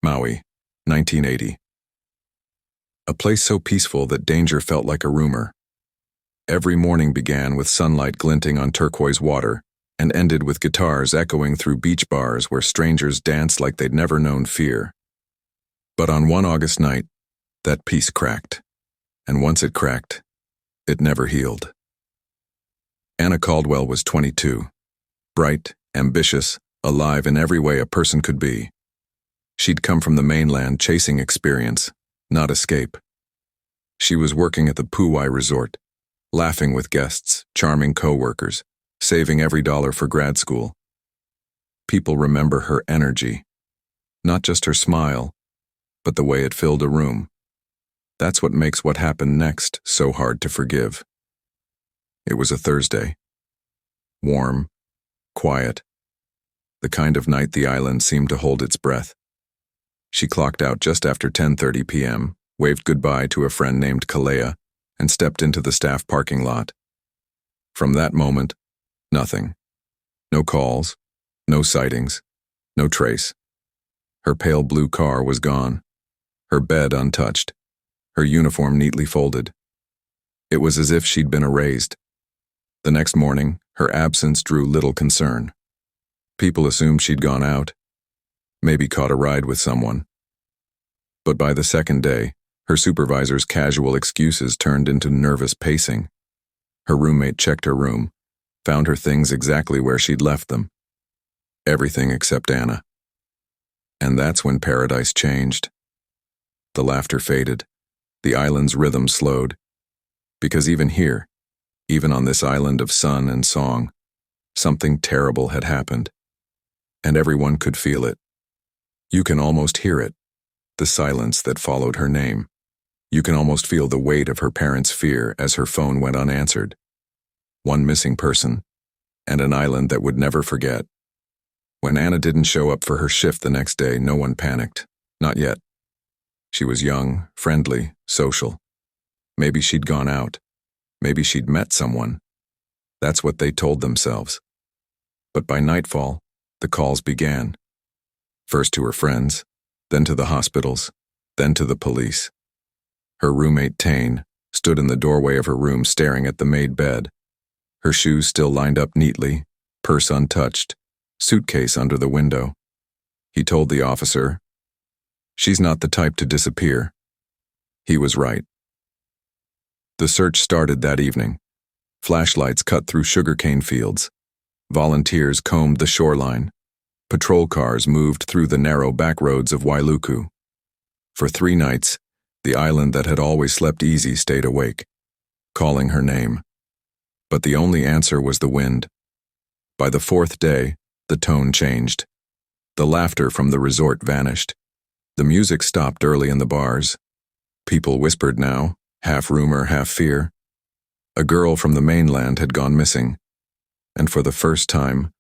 Maui, 1980. A place so peaceful that danger felt like a rumor. Every morning began with sunlight glinting on turquoise water and ended with guitars echoing through beach bars where strangers danced like they'd never known fear. But on one August night, that peace cracked. And once it cracked, it never healed. Anna Caldwell was 22, bright, ambitious, alive in every way a person could be. She'd come from the mainland chasing experience, not escape. She was working at the uwai resort, laughing with guests, charming co-workers, saving every dollar for grad school. People remember her energy, not just her smile, but the way it filled a room. That's what makes what happened next so hard to forgive. It was a Thursday. Warm, quiet, the kind of night the island seemed to hold its breath. She clocked out just after 10:30 p.m., waved goodbye to a friend named Paia, and stepped into the staff parking lot. From that moment, nothing. No calls, no sightings, no trace. Her pale blue car was gone, her bed untouched, her uniform neatly folded. It was as if she'd been erased. The next morning, her absence drew little concern. People assumed she'd gone out, maybe caught a ride with someone. But by the second day, her supervisor's casual excuses turned into nervous pacing. Her roommate checked her room, found her things exactly where she'd left them. Everything except Anna. And that's when paradise changed. The laughter faded, the island's rhythm slowed. Because even here, even on this island of sun and song, something terrible had happened. And everyone could feel it. You can almost hear it, the silence that followed her name. You can almost feel the weight of her parents' fear as her phone went unanswered. One missing person, and an island that would never forget. When Anna didn't show up for her shift the next day, no one panicked. Not yet. She was young, friendly, social. Maybe she'd gone out. Maybe she'd met someone. That's what they told themselves. But by nightfall, the calls began. First to her friends, then to the hospitals, then to the police. Her roommate, Tane, stood in the doorway of her room staring at the made bed. Her shoes still lined up neatly, purse untouched, suitcase under the window. He told the officer, "She's not the type to disappear." He was right. The search started that evening. Flashlights cut through sugarcane fields. Volunteers combed the shoreline. Patrol cars moved through the narrow back roads of Wailuku. For 3 nights, the island that had always slept easy stayed awake, calling her name. But the only answer was the wind. By the 4th day, the tone changed. The laughter from the resort vanished. The music stopped early in the bars. People whispered now, half rumor, half fear. A girl from the mainland had gone missing, and for the first time,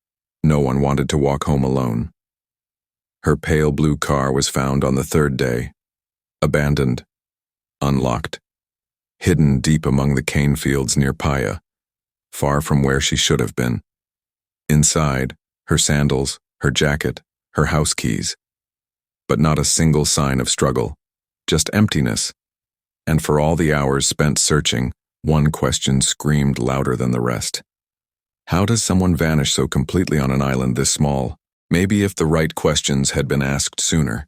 no one wanted to walk home alone. Her pale blue car was found on the 3rd day, abandoned, unlocked, hidden deep among the cane fields near Paia, far from where she should have been. Inside, her sandals, her jacket, her house keys. But not a single sign of struggle, just emptiness. And for all the hours spent searching, one question screamed louder than the rest. How does someone vanish so completely on an island this small? Maybe if the right questions had been asked sooner.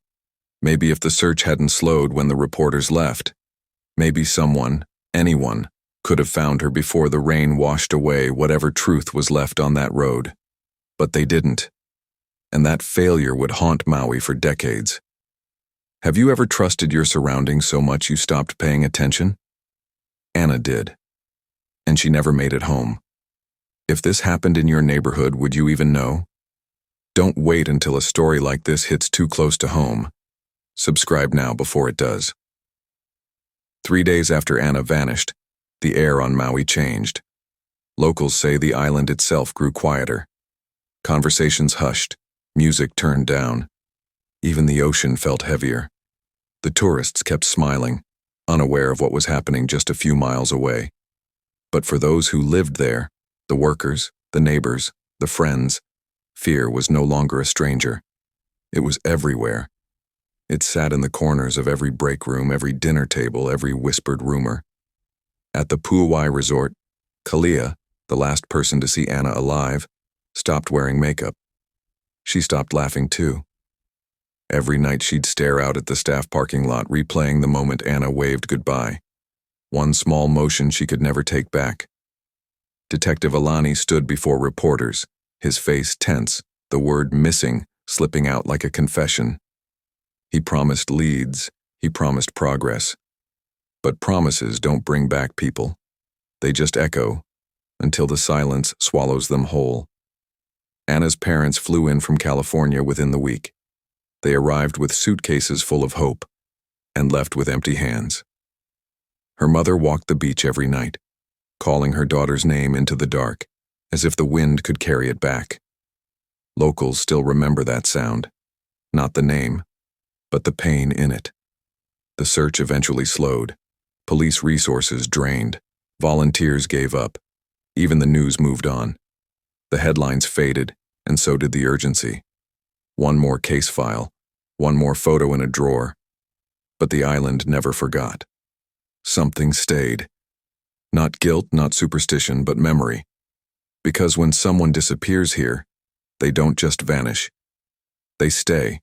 Maybe if the search hadn't slowed when the reporters left. Maybe someone, anyone, could have found her before the rain washed away whatever truth was left on that road. But they didn't. And that failure would haunt Maui for decades. Have you ever trusted your surroundings so much you stopped paying attention? Anna did. And she never made it home. If this happened in your neighborhood, would you even know? Don't wait until a story like this hits too close to home. Subscribe now before it does. 3 days after Anna vanished, the air on Maui changed. Locals say the island itself grew quieter. Conversations hushed, music turned down. Even the ocean felt heavier. The tourists kept smiling, unaware of what was happening just a few miles away. But for those who lived there, the workers, the neighbors, the friends, fear was no longer a stranger. It was everywhere. It sat in the corners of every break room, every dinner table, every whispered rumor. At the Uwai resort, Ikaia, the last person to see Anna alive, stopped wearing makeup. She stopped laughing too. Every night she'd stare out at the staff parking lot, replaying the moment Anna waved goodbye. One small motion she could never take back. Detective Alani stood before reporters, his face tense, the word missing slipping out like a confession. He promised leads, he promised progress. But promises don't bring back people. They just echo, until the silence swallows them whole. Anna's parents flew in from California within the week. They arrived with suitcases full of hope, and left with empty hands. Her mother walked the beach every night, calling her daughter's name into the dark, as if the wind could carry it back. Locals still remember that sound, not the name, but the pain in it. The search eventually slowed. Police resources drained. Volunteers gave up. Even the news moved on. The headlines faded, and so did the urgency. One more case file, one more photo in a drawer. But the island never forgot. Something stayed. Not guilt, not superstition, but memory. Because when someone disappears here, they don't just vanish. They stay,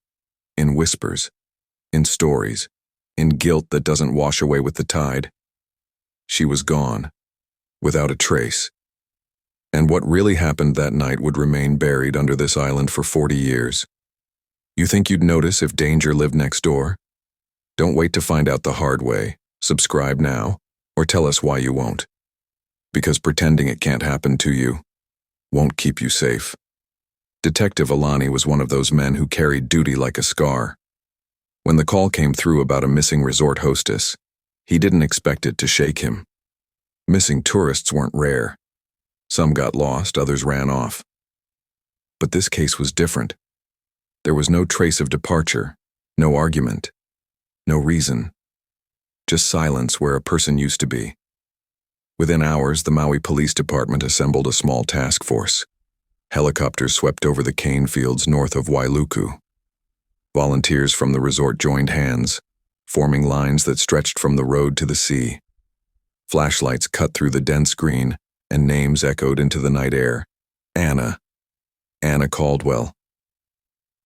in whispers, in stories, in guilt that doesn't wash away with the tide. She was gone, without a trace. And what really happened that night would remain buried under this island for 40 years. You think you'd notice if danger lived next door? Don't wait to find out the hard way. Subscribe now, or tell us why you won't. Because pretending it can't happen to you won't keep you safe. Detective Alani was one of those men who carried duty like a scar. When the call came through about a missing resort hostess, he didn't expect it to shake him. Missing tourists weren't rare. Some got lost, others ran off. But this case was different. There was no trace of departure, no argument, no reason. Just silence where a person used to be. Within hours, the Maui Police Department assembled a small task force. Helicopters swept over the cane fields north of Wailuku. Volunteers from the resort joined hands, forming lines that stretched from the road to the sea. Flashlights cut through the dense green, and names echoed into the night air. Anna Caldwell.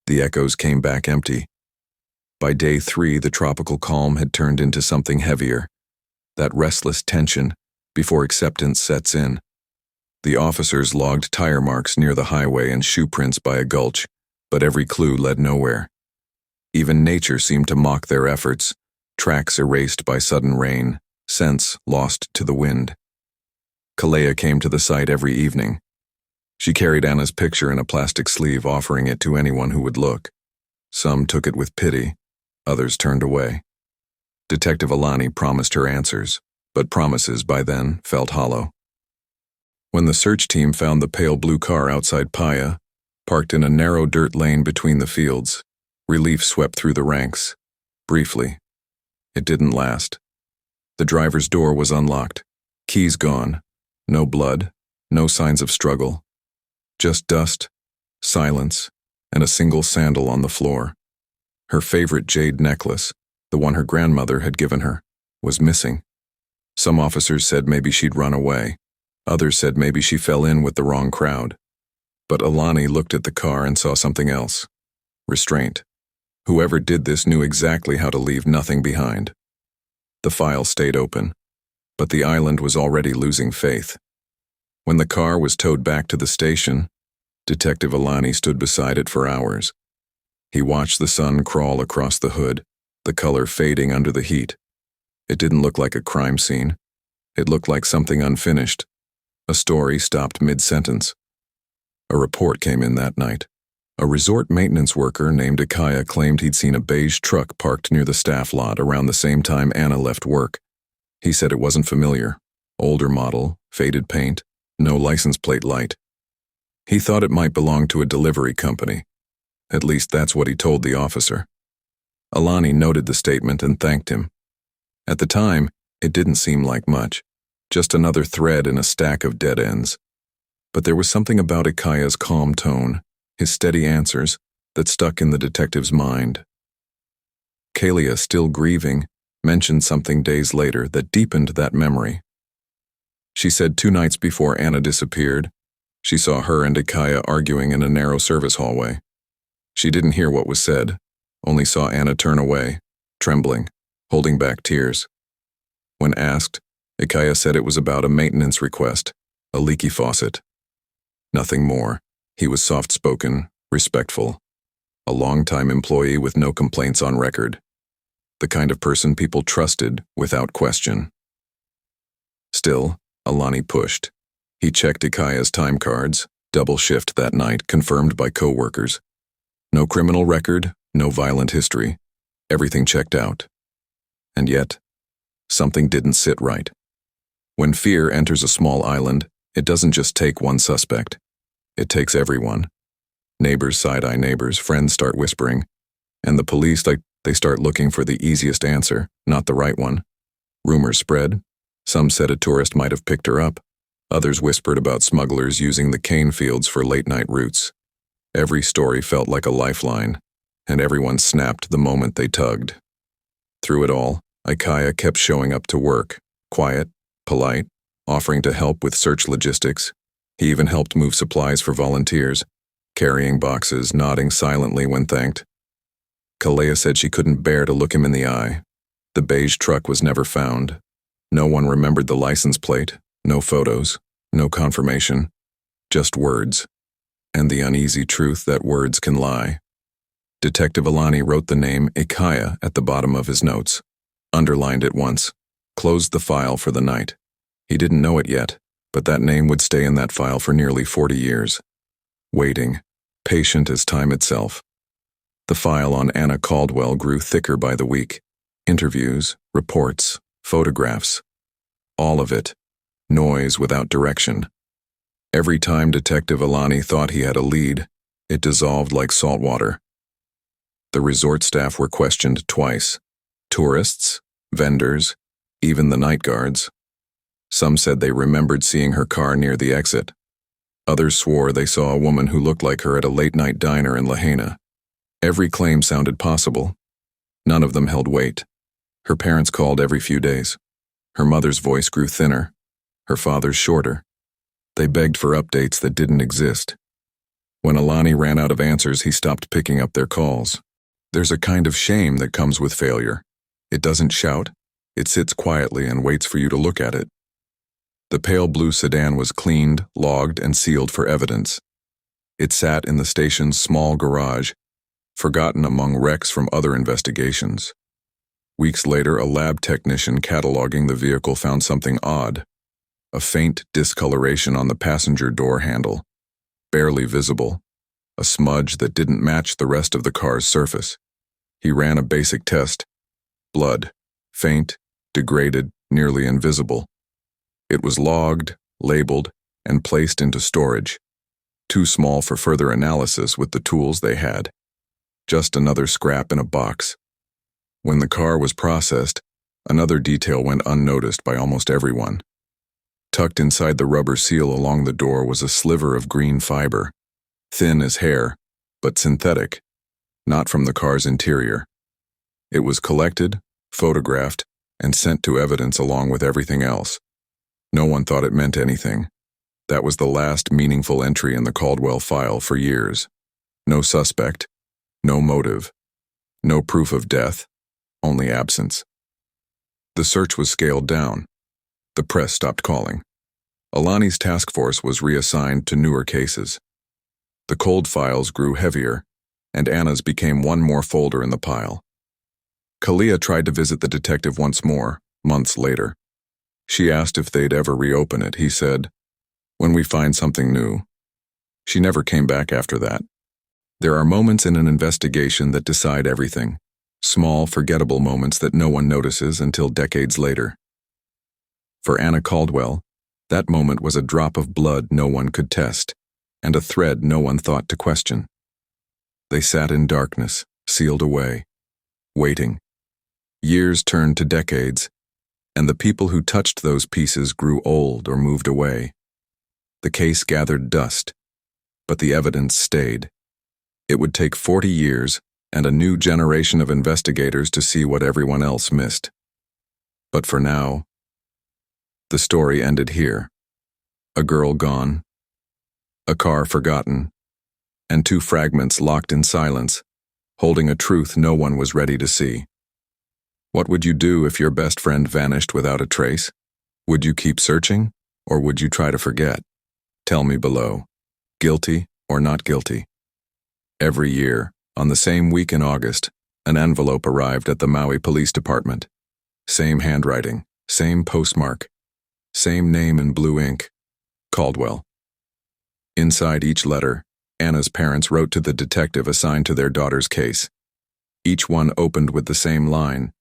The echoes came back empty. By day 3, the tropical calm had turned into something heavier. That restless tension before acceptance sets in. The officers logged tire marks near the highway and shoe prints by a gulch, but every clue led nowhere. Even nature seemed to mock their efforts, tracks erased by sudden rain, scents lost to the wind. Ikaia came to the site every evening. She carried Anna's picture in a plastic sleeve, offering it to anyone who would look. Some took it with pity, others turned away. Detective Alani promised her answers, but promises by then felt hollow. When the search team found the pale blue car outside Paia, parked in a narrow dirt lane between the fields, relief swept through the ranks. Briefly. It didn't last. The driver's door was unlocked, keys gone, no blood, no signs of struggle. Just dust, silence, and a single sandal on the floor. Her favorite jade necklace, the one her grandmother had given her, was missing. Some officers said maybe she'd run away. Others said maybe she fell in with the wrong crowd. But Alani looked at the car and saw something else. Restraint. Whoever did this knew exactly how to leave nothing behind. The file stayed open, but the island was already losing faith. When the car was towed back to the station, Detective Alani stood beside it for hours. He watched the sun crawl across the hood, the color fading under the heat. It didn't look like a crime scene. It looked like something unfinished. A story stopped mid-sentence. A report came in that night. A resort maintenance worker named Ikaia claimed he'd seen a beige truck parked near the staff lot around the same time Anna left work. He said it wasn't familiar. Older model, faded paint, no license plate light. He thought it might belong to a delivery company. At least that's what he told the officer. Alani noted the statement and thanked him. At the time, it didn't seem like much, just another thread in a stack of dead ends. But there was something about Ikaia's calm tone, his steady answers, that stuck in the detective's mind. Ikaia, still grieving, mentioned something days later that deepened that memory. She said 2 nights before Anna disappeared, she saw her and Ikaia arguing in a narrow service hallway. She didn't hear what was said, only saw Anna turn away, trembling, holding back tears. When asked, Ikaia said it was about a maintenance request, a leaky faucet. Nothing more. He was soft-spoken, respectful. A long-time employee with no complaints on record. The kind of person people trusted without question. Still, Alani pushed. He checked Ikaia's time cards, double shift that night, confirmed by co-workers. No criminal record, no violent history. Everything checked out. And yet, something didn't sit right. When fear enters a small island, it doesn't just take one suspect. It takes everyone. Neighbors side-eye neighbors, friends start whispering, and the police, they start looking for the easiest answer, not the right one. Rumors spread. Some said a tourist might have picked her up. Others whispered about smugglers using the cane fields for late-night routes. Every story felt like a lifeline, and everyone snapped the moment they tugged. Through it all, Ikaia kept showing up to work, quiet, polite, offering to help with search logistics. He even helped move supplies for volunteers, carrying boxes, nodding silently when thanked. Kalea said she couldn't bear to look him in the eye. The beige truck was never found. No one remembered the license plate, no photos, no confirmation, just words, and the uneasy truth that words can lie. Detective Alani wrote the name Ikaia at the bottom of his notes, underlined it once, closed the file for the night. He didn't know it yet, but that name would stay in that file for nearly 40 years. Waiting, patient as time itself. The file on Anna Caldwell grew thicker by the week. Interviews, reports, photographs. All of it. Noise without direction. Every time Detective Alani thought he had a lead, it dissolved like salt water. The resort staff were questioned twice. Tourists, vendors, even the night guards. Some said they remembered seeing her car near the exit. Others swore they saw a woman who looked like her at a late-night diner in Lahaina. Every claim sounded possible. None of them held weight. Her parents called every few days. Her mother's voice grew thinner. Her father's shorter. They begged for updates that didn't exist. When Alani ran out of answers, he stopped picking up their calls. There's a kind of shame that comes with failure. It doesn't shout. It sits quietly and waits for you to look at it. The pale blue sedan was cleaned, logged, and sealed for evidence. It sat in the station's small garage, forgotten among wrecks from other investigations. Weeks later, a lab technician cataloging the vehicle found something odd. A faint discoloration on the passenger door handle, barely visible. A smudge that didn't match the rest of the car's surface. He ran a basic test. Blood, faint, degraded, nearly invisible. It was logged, labeled, and placed into storage. Too small for further analysis with the tools they had. Just another scrap in a box. When the car was processed, another detail went unnoticed by almost everyone. Tucked inside the rubber seal along the door was a sliver of green fiber, thin as hair, but synthetic, not from the car's interior. It was collected, photographed, and sent to evidence along with everything else. No one thought it meant anything. That was the last meaningful entry in the Caldwell file for years. No suspect, no motive, no proof of death, only absence. The search was scaled down. The press stopped calling. Alani's task force was reassigned to newer cases. The cold files grew heavier, and Anna's became one more folder in the pile. Kalea tried to visit the detective once more, months later. She asked if they'd ever reopen it. He said, "When we find something new." She never came back after that. There are moments in an investigation that decide everything. Small, forgettable moments that no one notices until decades later. For Anna Caldwell, that moment was a drop of blood no one could test, and a thread no one thought to question. They sat in darkness, sealed away, waiting. Years turned to decades, and the people who touched those pieces grew old or moved away. The case gathered dust, but the evidence stayed. It would take 40 years and a new generation of investigators to see what everyone else missed. But for now, the story ended here. A girl gone, a car forgotten, and two fragments locked in silence, holding a truth no one was ready to see. What would you do if your best friend vanished without a trace? Would you keep searching, or would you try to forget? Tell me below. Guilty or not guilty? Every year, on the same week in August, an envelope arrived at the Maui Police Department. Same handwriting, same postmark, same name in blue ink, Caldwell. Inside each letter, Anna's parents wrote to the detective assigned to their daughter's case. Each one opened with the same line,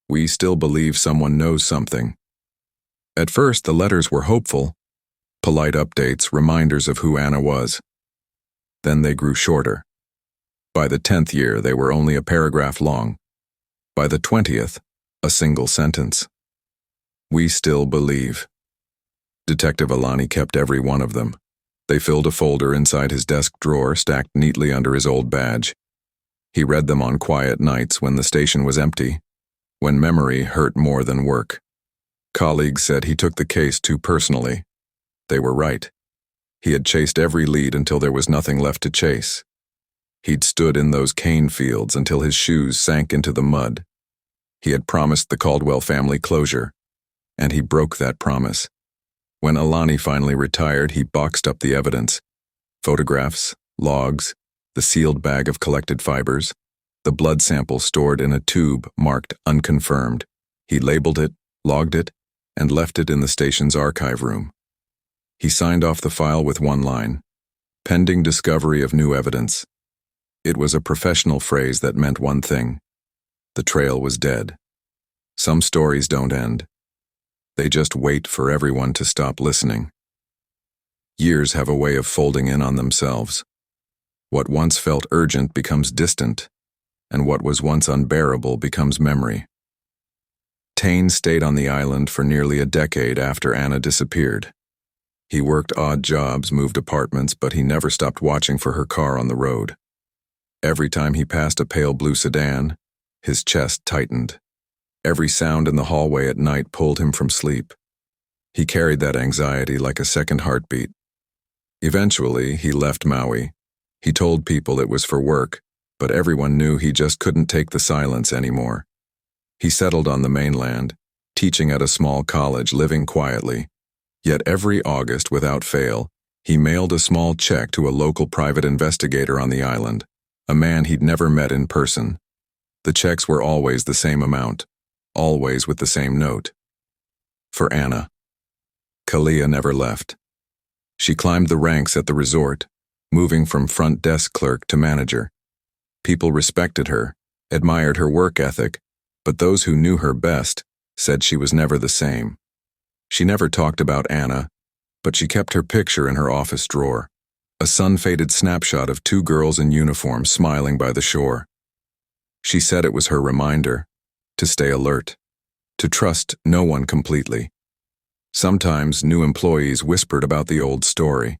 "We still believe someone knows something." At first, the letters were hopeful, polite updates, reminders of who Anna was. Then they grew shorter. By the 10th year, they were only a paragraph long. By the 20th, a single sentence. "We still believe." Detective Alani kept every one of them. They filled a folder inside his desk drawer, stacked neatly under his old badge. He read them on quiet nights when the station was empty, when memory hurt more than work. Colleagues said he took the case too personally. They were right. He had chased every lead until there was nothing left to chase. He'd stood in those cane fields until his shoes sank into the mud. He had promised the Caldwell family closure, and he broke that promise. When Alani finally retired, he boxed up the evidence. Photographs, logs, the sealed bag of collected fibers, the blood sample stored in a tube marked unconfirmed. He labeled it, logged it, and left it in the station's archive room. He signed off the file with one line, "Pending discovery of new evidence." It was a professional phrase that meant one thing: the trail was dead. Some stories don't end. They just wait for everyone to stop listening. Years have a way of folding in on themselves. What once felt urgent becomes distant, and what was once unbearable becomes memory. Tane stayed on the island for nearly a decade after Anna disappeared. He worked odd jobs, moved apartments, but he never stopped watching for her car on the road. Every time he passed a pale blue sedan, his chest tightened. Every sound in the hallway at night pulled him from sleep. He carried that anxiety like a second heartbeat. Eventually, he left Maui. He told people it was for work, but everyone knew he just couldn't take the silence anymore. He settled on the mainland, teaching at a small college, living quietly. Yet every August, without fail, he mailed a small check to a local private investigator on the island, a man he'd never met in person. The checks were always the same amount, always with the same note. For Anna. Ikaia never left. She climbed the ranks at the resort, moving from front desk clerk to manager. People respected her, admired her work ethic, but those who knew her best said she was never the same. She never talked about Anna, but she kept her picture in her office drawer, a sun-faded snapshot of two girls in uniform smiling by the shore. She said it was her reminder to stay alert, to trust no one completely. Sometimes new employees whispered about the old story,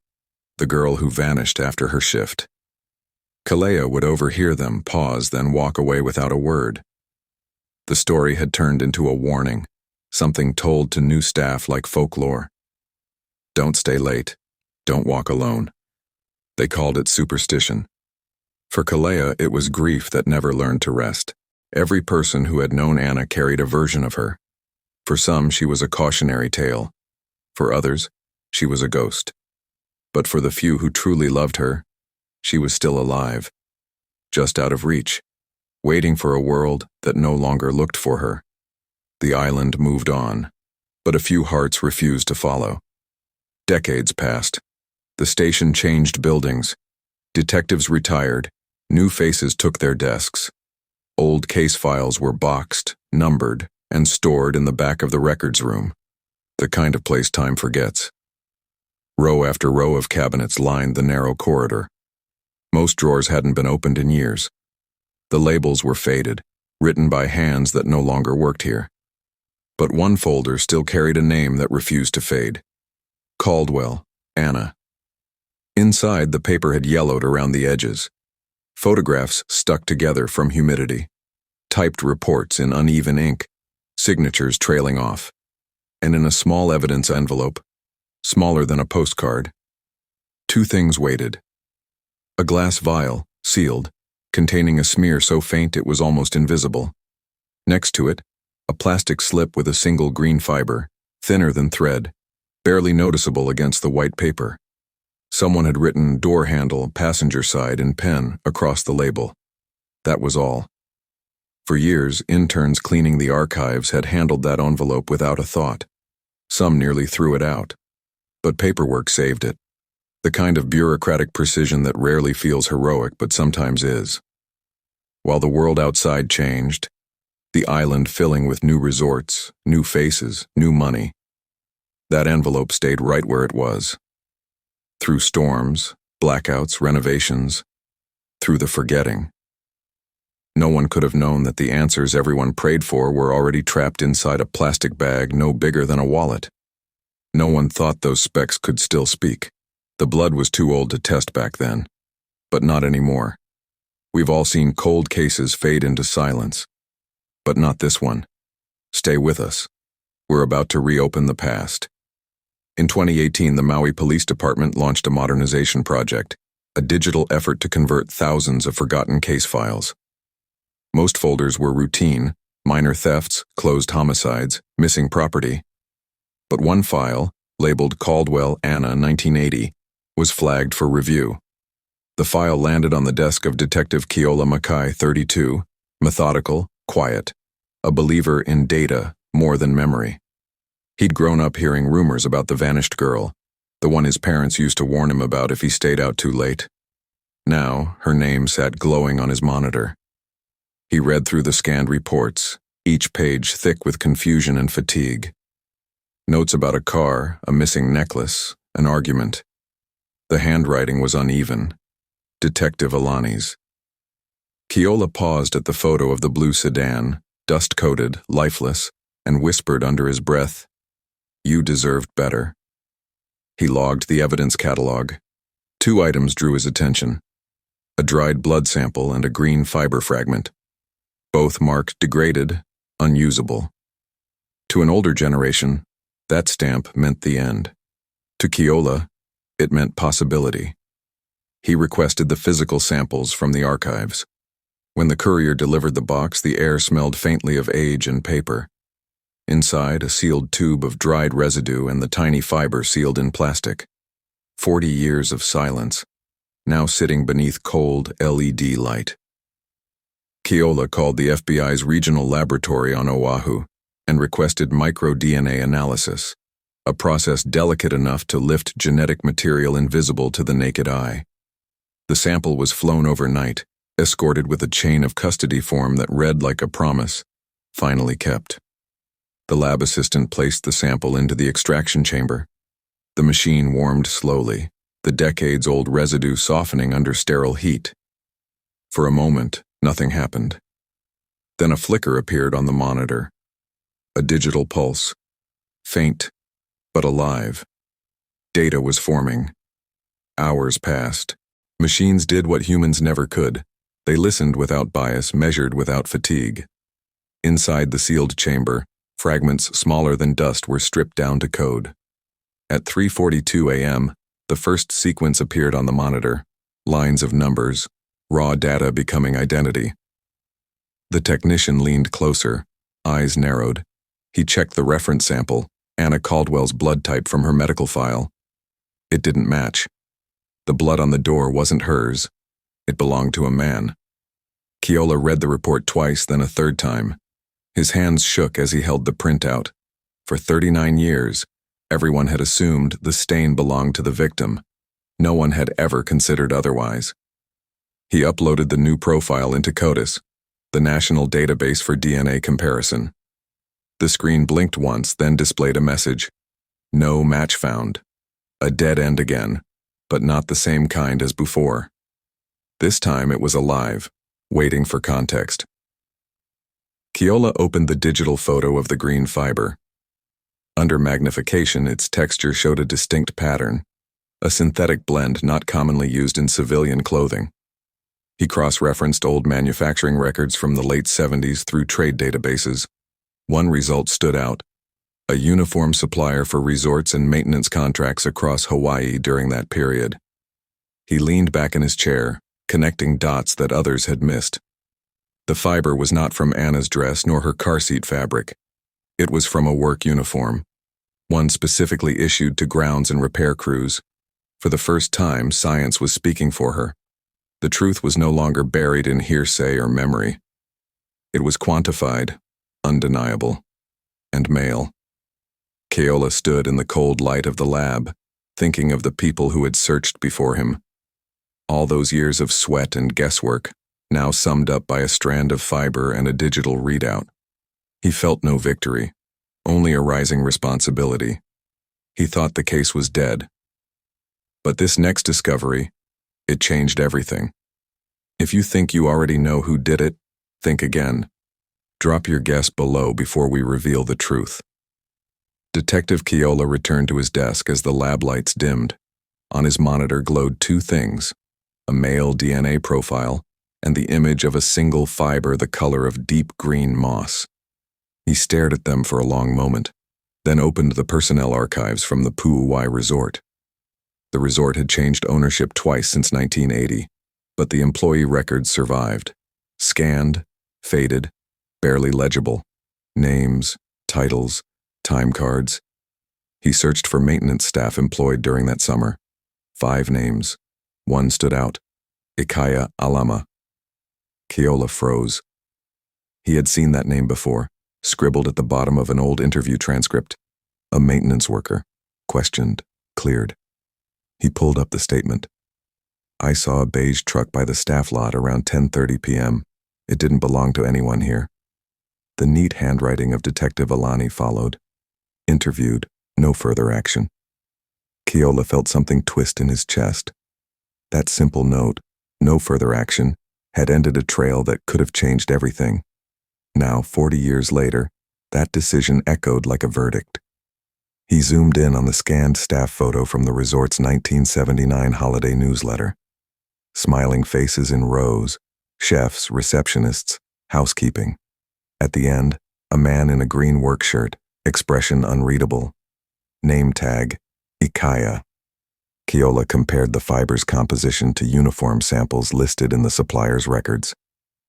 the girl who vanished after her shift. Ikaia would overhear them, pause, then walk away without a word. The story had turned into a warning, something told to new staff like folklore. Don't stay late. Don't walk alone. They called it superstition. For Ikaia, it was grief that never learned to rest. Every person who had known Anna carried a version of her. For some, she was a cautionary tale. For others, she was a ghost. But for the few who truly loved her, she was still alive, just out of reach, waiting for a world that no longer looked for her. The island moved on, but a few hearts refused to follow. Decades passed. The station changed buildings. Detectives retired. New faces took their desks. Old case files were boxed, numbered, and stored in the back of the records room, the kind of place time forgets. Row after row of cabinets lined the narrow corridor. Most drawers hadn't been opened in years. The labels were faded, written by hands that no longer worked here. But one folder still carried a name that refused to fade. Caldwell, Anna. Inside, the paper had yellowed around the edges. Photographs stuck together from humidity. Typed reports in uneven ink. Signatures trailing off. And in a small evidence envelope, smaller than a postcard, two things waited. A glass vial, sealed, containing a smear so faint it was almost invisible. Next to it, a plastic slip with a single green fiber, thinner than thread, barely noticeable against the white paper. Someone had written door handle, passenger side in pen across the label. That was all. For years, interns cleaning the archives had handled that envelope without a thought. Some nearly threw it out. But paperwork saved it. The kind of bureaucratic precision that rarely feels heroic but sometimes is. While the world outside changed, the island filling with new resorts, new faces, new money, that envelope stayed right where it was. Through storms, blackouts, renovations, through the forgetting. No one could have known that the answers everyone prayed for were already trapped inside a plastic bag no bigger than a wallet. No one thought those specks could still speak. The blood was too old to test back then. But not anymore. We've all seen cold cases fade into silence. But not this one. Stay with us. We're about to reopen the past. In 2018, the Maui Police Department launched a modernization project, a digital effort to convert thousands of forgotten case files. Most folders were routine, minor thefts, closed homicides, missing property. But one file, labeled Caldwell, Anna, 1980, was flagged for review. The file landed on the desk of Detective Ikaia Alama, 32, methodical, quiet, a believer in data more than memory. He'd grown up hearing rumors about the vanished girl, the one his parents used to warn him about if he stayed out too late. Now, her name sat glowing on his monitor. He read through the scanned reports, each page thick with confusion and fatigue. Notes about a car, a missing necklace, an argument. The handwriting was uneven. Detective Alani's. Ikaia paused at the photo of the blue sedan, dust-coated, lifeless, and whispered under his breath, "You deserved better." He logged the evidence catalog. Two items drew his attention: a dried blood sample and a green fiber fragment. Both marked degraded, unusable. To an older generation, that stamp meant the end. To Ikaia, it meant possibility. He requested the physical samples from the archives. When the courier delivered the box, the air smelled faintly of age and paper. Inside, a sealed tube of dried residue and the tiny fiber sealed in plastic. 40 years of silence, now sitting beneath cold LED light. Ikaia called the FBI's regional laboratory on Oahu and requested micro-DNA analysis, a process delicate enough to lift genetic material invisible to the naked eye. The sample was flown overnight, escorted with a chain of custody form that read like a promise, finally kept. The lab assistant placed the sample into the extraction chamber. The machine warmed slowly, the decades-old residue softening under sterile heat. For a moment, nothing happened. Then a flicker appeared on the monitor. A digital pulse. Faint, but alive. Data was forming. Hours passed. Machines did what humans never could. They listened without bias, measured without fatigue. Inside the sealed chamber, fragments smaller than dust were stripped down to code. At 3:42 a.m., the first sequence appeared on the monitor, lines of numbers, raw data becoming identity. The technician leaned closer, eyes narrowed. He checked the reference sample, Anna Caldwell's blood type from her medical file. It didn't match. The blood on the door wasn't hers. It belonged to a man. Ikaia read the report twice, then a third time. His hands shook as he held the printout. For 39 years, everyone had assumed the stain belonged to the victim. No one had ever considered otherwise. He uploaded the new profile into CODIS, the national database for DNA comparison. The screen blinked once, then displayed a message. No match found. A dead end again, but not the same kind as before. This time it was alive, waiting for context. Ikaia opened the digital photo of the green fiber. Under magnification, its texture showed a distinct pattern, a synthetic blend not commonly used in civilian clothing. He cross-referenced old manufacturing records from the late 70s through trade databases. One result stood out: a uniform supplier for resorts and maintenance contracts across Hawaii during that period. He leaned back in his chair, connecting dots that others had missed. The fiber was not from Anna's dress nor her car seat fabric. It was from a work uniform, one specifically issued to grounds and repair crews. For the first time, science was speaking for her. The truth was no longer buried in hearsay or memory. It was quantified, undeniable, and male. Keola stood in the cold light of the lab, thinking of the people who had searched before him. All those years of sweat and guesswork, now summed up by a strand of fiber and a digital readout. He felt no victory, only a rising responsibility. He thought the case was dead. But this next discovery, it changed everything. If you think you already know who did it, think again. Drop your guess below before we reveal the truth. Detective Keola returned to his desk as the lab lights dimmed. On his monitor glowed two things: a male DNA profile and the image of a single fiber the color of deep green moss. He stared at them for a long moment, then opened the personnel archives from the Uwai resort. The resort had changed ownership twice since 1980, but the employee records survived. Scanned, faded, barely legible. Names, titles, time cards. He searched for maintenance staff employed during that summer. 5 names. One stood out: Ikaia Alama. Keola froze. He had seen that name before, scribbled at the bottom of an old interview transcript. A maintenance worker. Questioned. Cleared. He pulled up the statement. I saw a beige truck by the staff lot around 10:30 p.m. It didn't belong to anyone here. The neat handwriting of Detective Alani followed. Interviewed. No further action. Keola felt something twist in his chest. That simple note, no further action, had ended a trail that could have changed everything. Now, 40 years later, that decision echoed like a verdict. He zoomed in on the scanned staff photo from the resort's 1979 holiday newsletter. Smiling faces in rows, chefs, receptionists, housekeeping. At the end, a man in a green work shirt, expression unreadable. Name tag: Ikaia. Keola compared the fiber's composition to uniform samples listed in the supplier's records.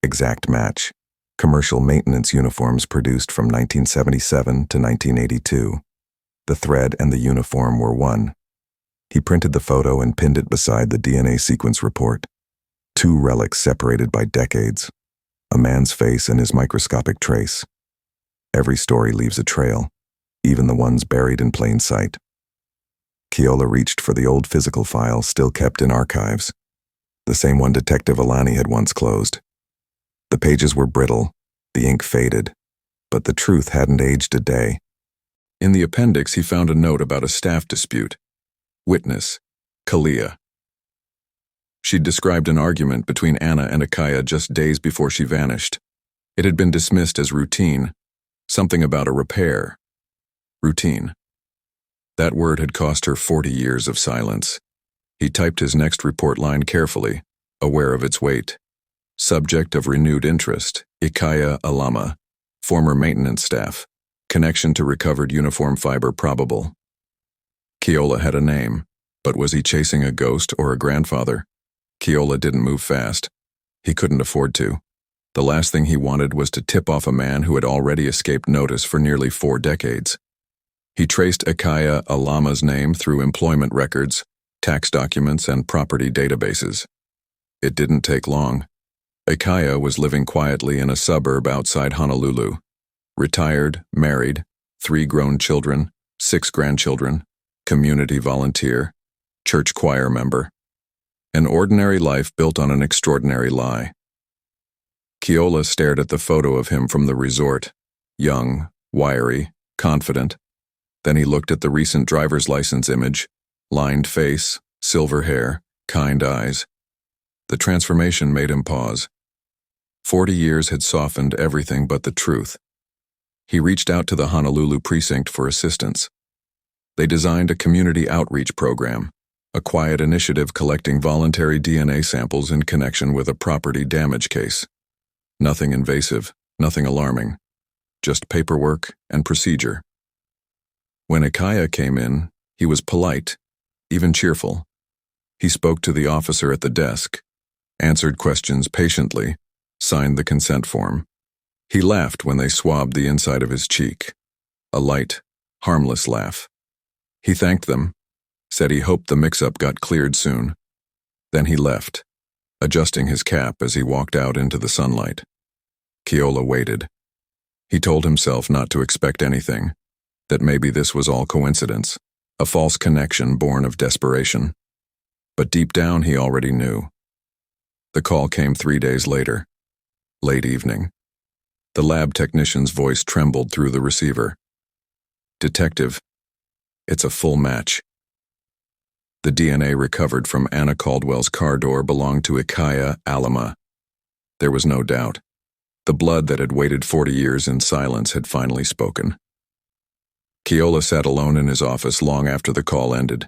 Exact match. Commercial maintenance uniforms produced from 1977 to 1982. The thread and the uniform were one. He printed the photo and pinned it beside the DNA sequence report. 2 relics separated by decades. A man's face and his microscopic trace. Every story leaves a trail, even the ones buried in plain sight. Keola reached for the old physical file still kept in archives, the same one Detective Alani had once closed. The pages were brittle, the ink faded, but the truth hadn't aged a day. In the appendix, he found a note about a staff dispute. Witness: Kalia. She'd described an argument between Anna and Ikaia just days before she vanished. It had been dismissed as routine, something about a repair. Routine. That word had cost her 40 years of silence. He typed his next report line carefully, aware of its weight. Subject of renewed interest: Ikaia Alama, former maintenance staff. Connection to recovered uniform fiber probable. Keola had a name, but was he chasing a ghost or a grandfather? Keola didn't move fast. He couldn't afford to. The last thing he wanted was to tip off a man who had already escaped notice for nearly 4 decades. He traced Ikaia Alama's name through employment records, tax documents, and property databases. It didn't take long. Ikaia was living quietly in a suburb outside Honolulu. Retired, married, 3 grown children, 6 grandchildren, community volunteer, church choir member. An ordinary life built on an extraordinary lie. Keola stared at the photo of him from the resort, young, wiry, confident. Then he looked at the recent driver's license image, lined face, silver hair, kind eyes. The transformation made him pause. 40 years had softened everything but the truth. He reached out to the Honolulu precinct for assistance. They designed a community outreach program, a quiet initiative collecting voluntary DNA samples in connection with a property damage case. Nothing invasive, nothing alarming, just paperwork and procedure. When Ikaia came in, he was polite, even cheerful. He spoke to the officer at the desk, answered questions patiently, signed the consent form. He laughed when they swabbed the inside of his cheek, a light, harmless laugh. He thanked them, said he hoped the mix-up got cleared soon. Then he left, adjusting his cap as he walked out into the sunlight. Keola waited. He told himself not to expect anything, that maybe this was all coincidence, a false connection born of desperation. But deep down he already knew. The call came 3 days later, late evening. The lab technician's voice trembled through the receiver. "Detective, it's a full match. The DNA recovered from Anna Caldwell's car door belonged to Ikaia Alama." There was no doubt. The blood that had waited 40 years in silence had finally spoken. Keola sat alone in his office long after the call ended.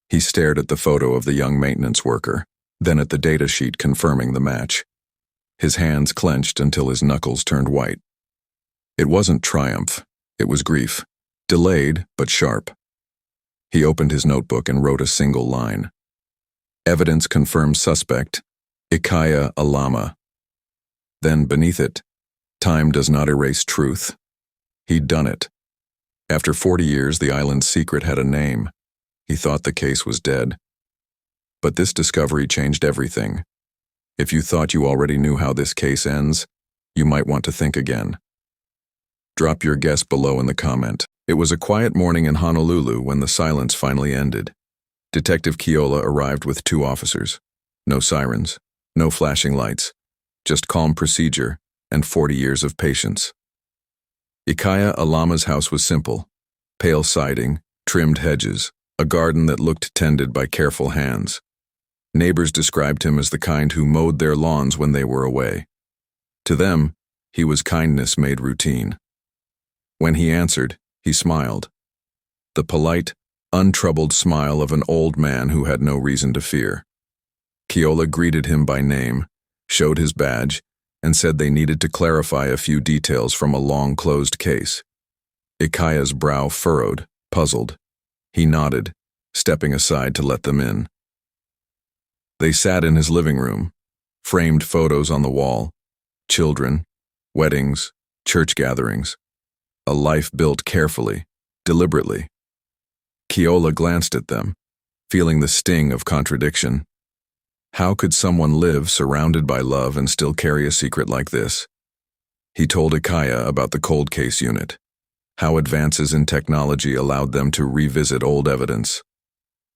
He stared at the photo of the young maintenance worker, then at the data sheet confirming the match. His hands clenched until his knuckles turned white. It wasn't triumph, it was grief, delayed but sharp. He opened his notebook and wrote a single line. "Evidence confirms suspect, Ikaia Alama." Then beneath it, "Time does not erase truth." He'd done it. After 40 years, the island's secret had a name. He thought the case was dead. But this discovery changed everything. If you thought you already knew how this case ends, you might want to think again. Drop your guess below in the comment. It was a quiet morning in Honolulu when the silence finally ended. Detective Keola arrived with 2 officers. No sirens, no flashing lights, just calm procedure and 40 years of patience. Ikaia Alama's house was simple. Pale siding, trimmed hedges, a garden that looked tended by careful hands. Neighbors described him as the kind who mowed their lawns when they were away. To them, he was kindness made routine. When he answered, he smiled. The polite, untroubled smile of an old man who had no reason to fear. Keola greeted him by name, showed his badge, and said they needed to clarify a few details from a long-closed case. Ikaia's brow furrowed, puzzled. He nodded, stepping aside to let them in. They sat in his living room, framed photos on the wall, children, weddings, church gatherings, a life built carefully, deliberately. Keola glanced at them, feeling the sting of contradiction. How could someone live surrounded by love and still carry a secret like this? He told Ikaia about the cold case unit, how advances in technology allowed them to revisit old evidence,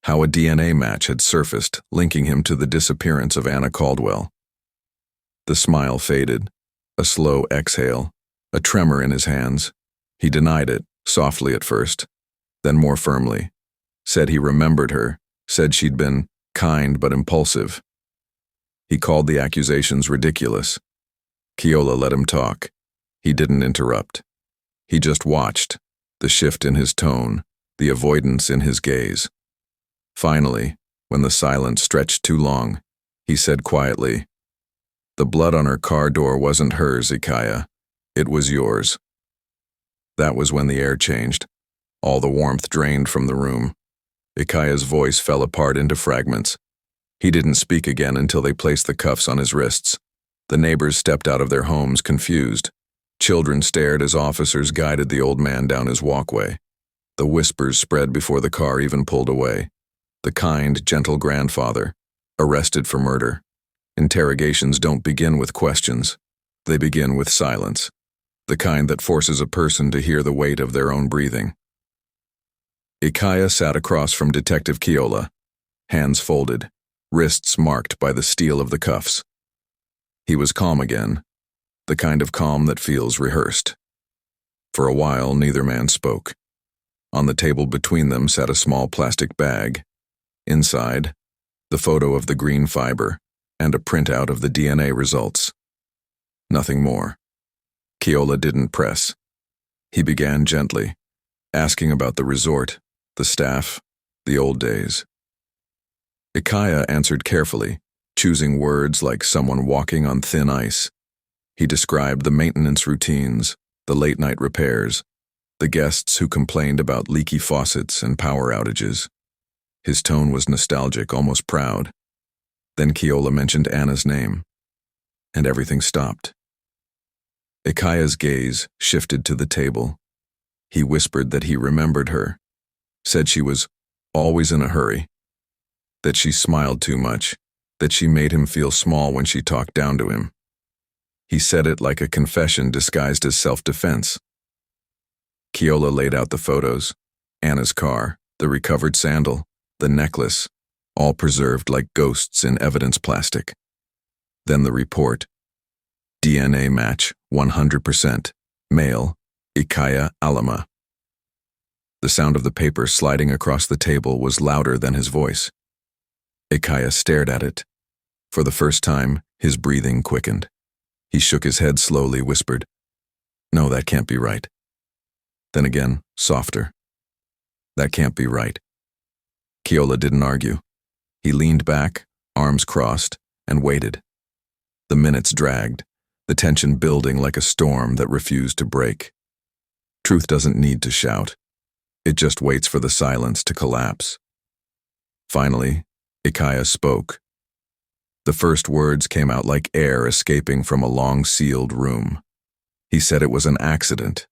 how a DNA match had surfaced, linking him to the disappearance of Anna Caldwell. The smile faded, a slow exhale, a tremor in his hands. He denied it, softly at first, then more firmly. Said he remembered her, said she'd been kind but impulsive. He called the accusations ridiculous. Keola let him talk. He didn't interrupt. He just watched, the shift in his tone, the avoidance in his gaze. Finally, when the silence stretched too long, he said quietly, "The blood on her car door wasn't hers, Ikaia. It was yours." That was when the air changed. All the warmth drained from the room. Ikaia's voice fell apart into fragments. He didn't speak again until they placed the cuffs on his wrists. The neighbors stepped out of their homes confused. Children stared as officers guided the old man down his walkway. The whispers spread before the car even pulled away. The kind, gentle grandfather, arrested for murder. Interrogations don't begin with questions. They begin with silence, the kind that forces a person to hear the weight of their own breathing. Ikaia sat across from Detective Keola, hands folded, wrists marked by the steel of the cuffs. He was calm again, the kind of calm that feels rehearsed. For a while, neither man spoke. On the table between them sat a small plastic bag. Inside, the photo of the green fiber and a printout of the DNA results. Nothing more. Keola didn't press. He began gently, asking about the resort, the staff, the old days. Ikaia answered carefully, choosing words like someone walking on thin ice. He described the maintenance routines, the late-night repairs, the guests who complained about leaky faucets and power outages. His tone was nostalgic, almost proud. Then Keola mentioned Anna's name, and everything stopped. Ikaia's gaze shifted to the table. He whispered that he remembered her, said she was always in a hurry, that she smiled too much, that she made him feel small when she talked down to him. He said it like a confession disguised as self-defense. Keola laid out the photos, Anna's car, the recovered sandal, the necklace, all preserved like ghosts in evidence plastic. Then the report. DNA match, 100%. Male, Ikaia Alama. The sound of the paper sliding across the table was louder than his voice. Ikaia stared at it. For the first time, his breathing quickened. He shook his head slowly, whispered, "No, that can't be right." Then again, softer. "That can't be right." Keola didn't argue. He leaned back, arms crossed, and waited. The minutes dragged, the tension building like a storm that refused to break. Truth doesn't need to shout. It just waits for the silence to collapse. Finally, Ikaia spoke. The first words came out like air escaping from a long-sealed room. He said it was an accident,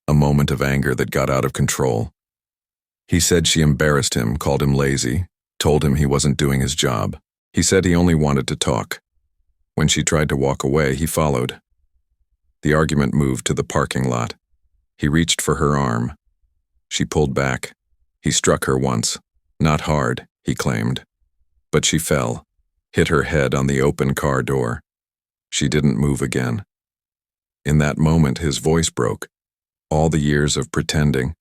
a moment of anger that got out of control. He said she embarrassed him, called him lazy, told him he wasn't doing his job. He said he only wanted to talk. When she tried to walk away, he followed. The argument moved to the parking lot. He reached for her arm. She pulled back. He struck her once. Not hard, he claimed. But she fell, hit her head on the open car door. She didn't move again. In that moment, his voice broke. All the years of pretending,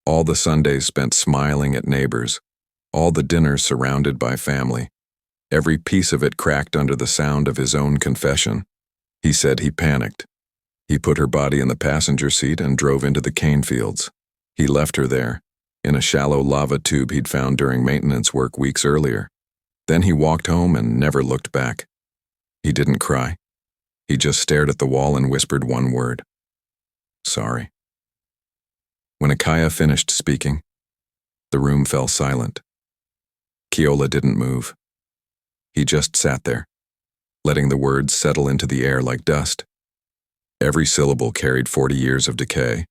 all the Sundays spent smiling at neighbors, all the dinners surrounded by family. Every piece of it cracked under the sound of his own confession. He said he panicked. He put her body in the passenger seat and drove into the cane fields. He left her there, in a shallow lava tube he'd found during maintenance work weeks earlier. Then he walked home and never looked back. He didn't cry. He just stared at the wall and whispered one word. "Sorry." When Ikaia finished speaking, the room fell silent. Keola didn't move. He just sat there, letting the words settle into the air like dust. Every syllable carried 40 years of decay,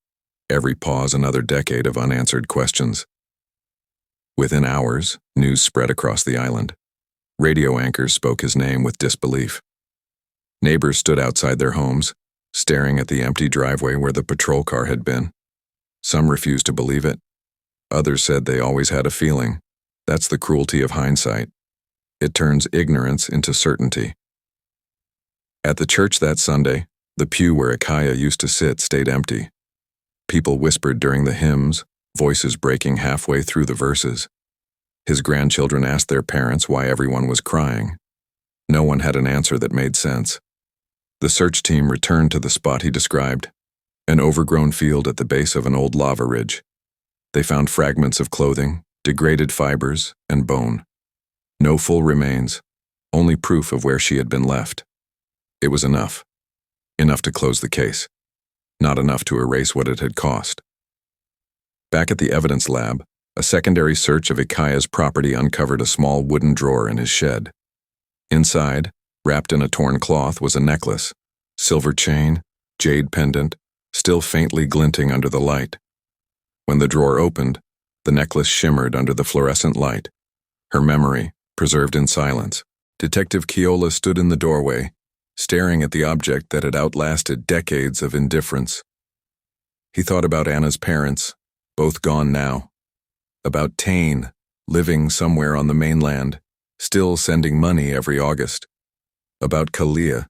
every pause another decade of unanswered questions. Within hours, news spread across the island. Radio anchors spoke his name with disbelief. Neighbors stood outside their homes, staring at the empty driveway where the patrol car had been. Some refused to believe it. Others said they always had a feeling. That's the cruelty of hindsight. It turns ignorance into certainty. At the church that Sunday, the pew where Ikaia used to sit stayed empty. People whispered during the hymns, voices breaking halfway through the verses. His grandchildren asked their parents why everyone was crying. No one had an answer that made sense. The search team returned to the spot he described, an overgrown field at the base of an old lava ridge. They found fragments of clothing, degraded fibers, and bone. No full remains, only proof of where she had been left. It was enough. Enough to close the case. Not enough to erase what it had cost. Back at the evidence lab, a secondary search of Ikaia's property uncovered a small wooden drawer in his shed. Inside, wrapped in a torn cloth, was a necklace, silver chain, jade pendant, still faintly glinting under the light. When the drawer opened, the necklace shimmered under the fluorescent light. Her memory, preserved in silence. Detective Keola stood in the doorway, staring at the object that had outlasted decades of indifference. He thought about Anna's parents, both gone now. About Tane, living somewhere on the mainland, still sending money every August. About Kalia,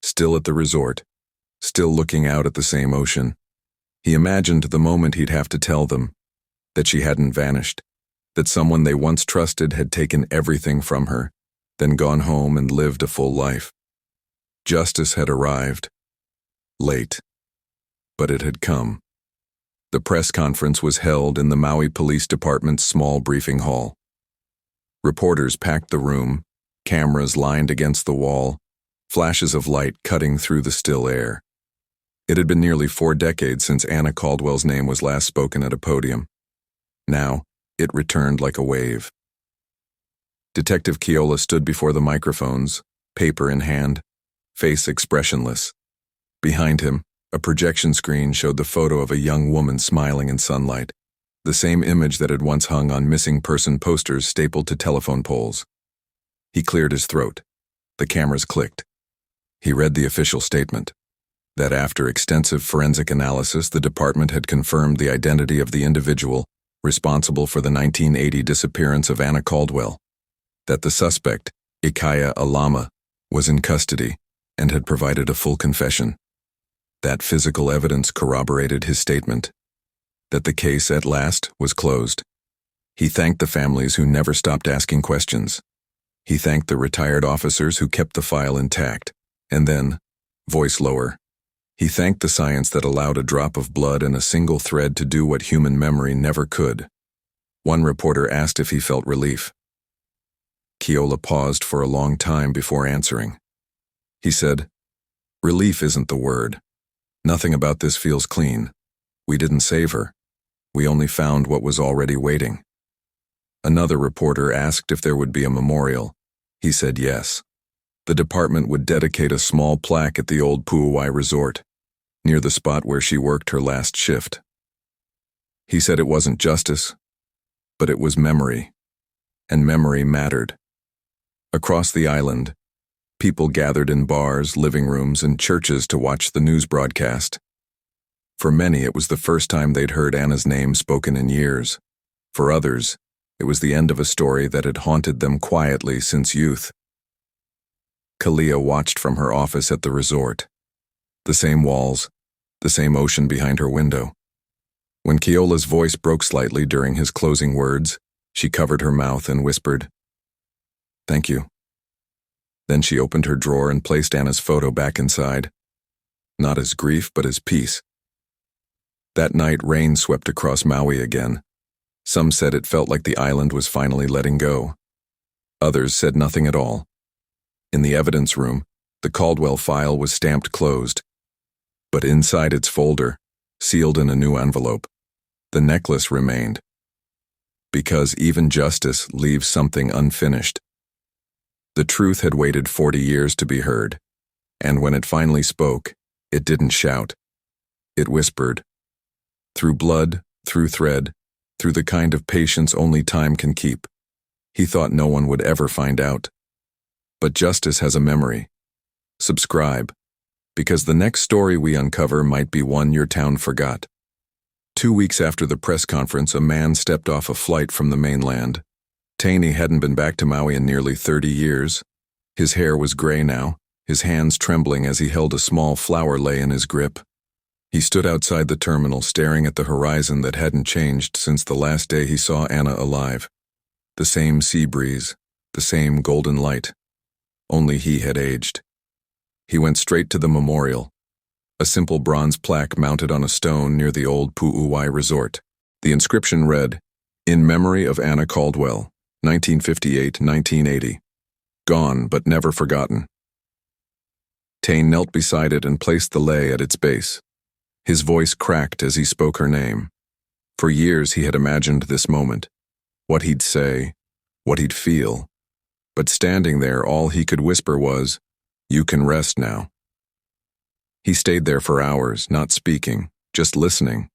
still at the resort, still looking out at the same ocean. He imagined the moment he'd have to tell them that she hadn't vanished, that someone they once trusted had taken everything from her, then gone home and lived a full life. Justice had arrived. Late. But it had come. The press conference was held in the Maui Police Department's small briefing hall. Reporters packed the room, cameras lined against the wall, flashes of light cutting through the still air. It had been nearly 4 decades since Anna Caldwell's name was last spoken at a podium. Now, it returned like a wave. Detective Keola stood before the microphones, paper in hand, face expressionless. Behind him, a projection screen showed the photo of a young woman smiling in sunlight, the same image that had once hung on missing person posters stapled to telephone poles. He cleared his throat. The cameras clicked. He read the official statement, that after extensive forensic analysis, the department had confirmed the identity of the individual responsible for the 1980 disappearance of Anna Caldwell, that the suspect, Ikaia Alama, was in custody and had provided a full confession. That physical evidence corroborated his statement, that the case at last was closed. He thanked the families who never stopped asking questions. He thanked the retired officers who kept the file intact, and then, voice lower, he thanked the science that allowed a drop of blood and a single thread to do what human memory never could. One reporter asked if he felt relief. Keola paused for a long time before answering. He said, "Relief isn't the word. Nothing about this feels clean. We didn't save her. We only found what was already waiting." Another reporter asked if there would be a memorial. He said yes. The department would dedicate a small plaque at the old Uwai resort, near the spot where she worked her last shift. He said it wasn't justice, but it was memory, and memory mattered. Across the island, people gathered in bars, living rooms, and churches to watch the news broadcast. For many, it was the first time they'd heard Anna's name spoken in years. For others, it was the end of a story that had haunted them quietly since youth. Kalia watched from her office at the resort. The same walls, the same ocean behind her window. When Keola's voice broke slightly during his closing words, she covered her mouth and whispered, "Thank you." Then she opened her drawer and placed Anna's photo back inside. Not as grief, but as peace. That night, rain swept across Maui again. Some said it felt like the island was finally letting go. Others said nothing at all. In the evidence room, the Caldwell file was stamped closed. But inside its folder, sealed in a new envelope, the necklace remained. Because even justice leaves something unfinished. The truth had waited 40 years to be heard, and when it finally spoke, it didn't shout. It whispered. Through blood, through thread, through the kind of patience only time can keep. He thought no one would ever find out. But justice has a memory. Subscribe, because the next story we uncover might be one your town forgot. 2 weeks after the press conference, a man stepped off a flight from the mainland. Taney hadn't been back to Maui in nearly 30 years. His hair was gray now, his hands trembling as he held a small flower lei in his grip. He stood outside the terminal, staring at the horizon that hadn't changed since the last day he saw Anna alive. The same sea breeze, the same golden light. Only he had aged. He went straight to the memorial, a simple bronze plaque mounted on a stone near the old Uwai resort. The inscription read, "In memory of Anna Caldwell, 1958-1980. Gone but never forgotten." Tane knelt beside it and placed the lei at its base. His voice cracked as he spoke her name. For years he had imagined this moment, what he'd say, what he'd feel. But standing there, all he could whisper was, "You can rest now." He stayed there for hours, not speaking, just listening.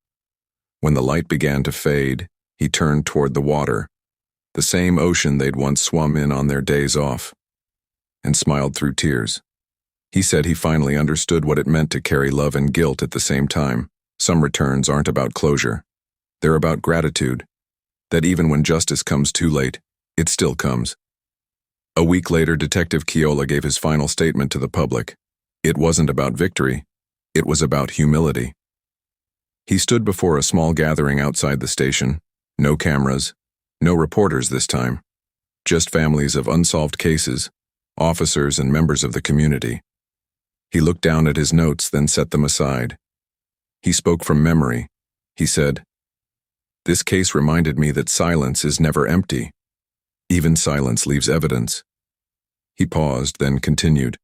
When the light began to fade, he turned toward the water, the same ocean they'd once swum in on their days off, and smiled through tears. He said he finally understood what it meant to carry love and guilt at the same time. Some returns aren't about closure. They're about gratitude, that even when justice comes too late, it still comes. A week later, Detective Keola gave his final statement to the public. It wasn't about victory, it was about humility. He stood before a small gathering outside the station. No cameras, no reporters this time. Just families of unsolved cases, officers and members of the community. He looked down at his notes, then set them aside. He spoke from memory. He said, "This case reminded me that silence is never empty. Even silence leaves evidence. He paused, then continued.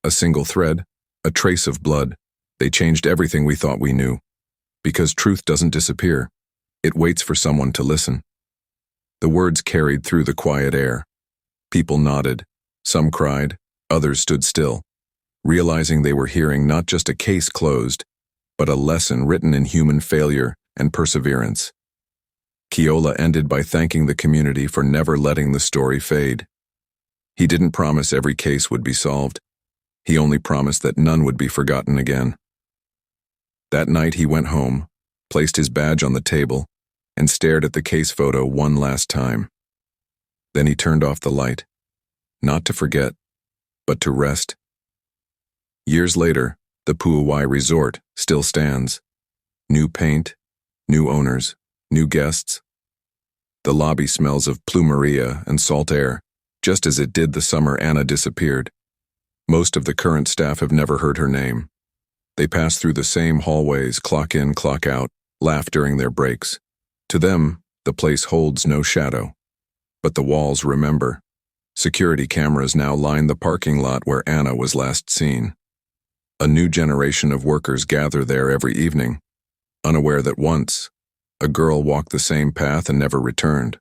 A single thread, a trace of blood. They changed everything we thought we knew. Because truth doesn't disappear. It waits for someone to listen. The words carried through the quiet air. People nodded. Some cried. Others stood still, realizing they were hearing not just a case closed, but a lesson written in human failure and perseverance. Keola ended by thanking the community for never letting the story fade. He didn't promise every case would be solved. He only promised that none would be forgotten again. That night he went home, placed his badge on the table, and stared at the case photo one last time. Then he turned off the light, not to forget, but to rest. Years later, the Uwai resort still stands. New paint, new owners, new guests. The lobby smells of plumeria and salt air, just as it did the summer Anna disappeared. Most of the current staff have never heard her name. They pass through the same hallways, clock in, clock out, laugh during their breaks. To them, the place holds no shadow. But the walls remember. Security cameras now line the parking lot where Anna was last seen. A new generation of workers gather there every evening, unaware that once, a girl walked the same path and never returned.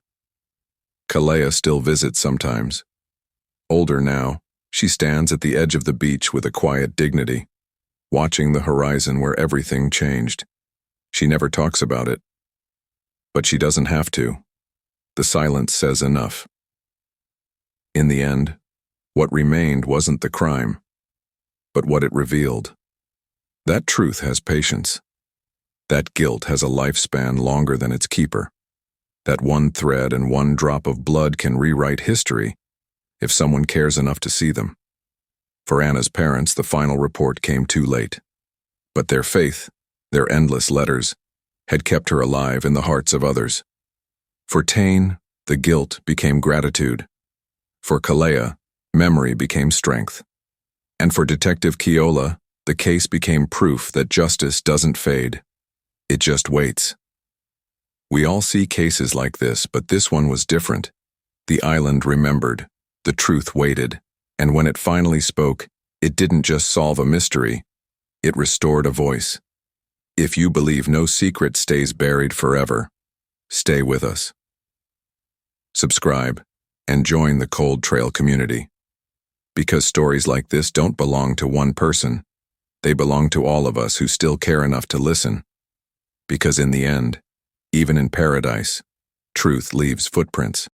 Ikaia still visits sometimes. Older now, she stands at the edge of the beach with a quiet dignity, watching the horizon where everything changed. She never talks about it. But she doesn't have to. The silence says enough. In the end, what remained wasn't the crime, but what it revealed. That truth has patience. That guilt has a lifespan longer than its keeper. That one thread and one drop of blood can rewrite history if someone cares enough to see them. For Anna's parents, the final report came too late. But their faith, their endless letters, had kept her alive in the hearts of others. For Tane, the guilt became gratitude. For Ikaia, memory became strength. And for Detective Keola, the case became proof that justice doesn't fade. It just waits. We all see cases like this, but this one was different. The island remembered, the truth waited, and when it finally spoke, it didn't just solve a mystery, it restored a voice. If you believe no secret stays buried forever, stay with us. Subscribe and join the Cold Trail community. Because stories like this don't belong to one person, they belong to all of us who still care enough to listen. Because in the end, even in paradise, truth leaves footprints.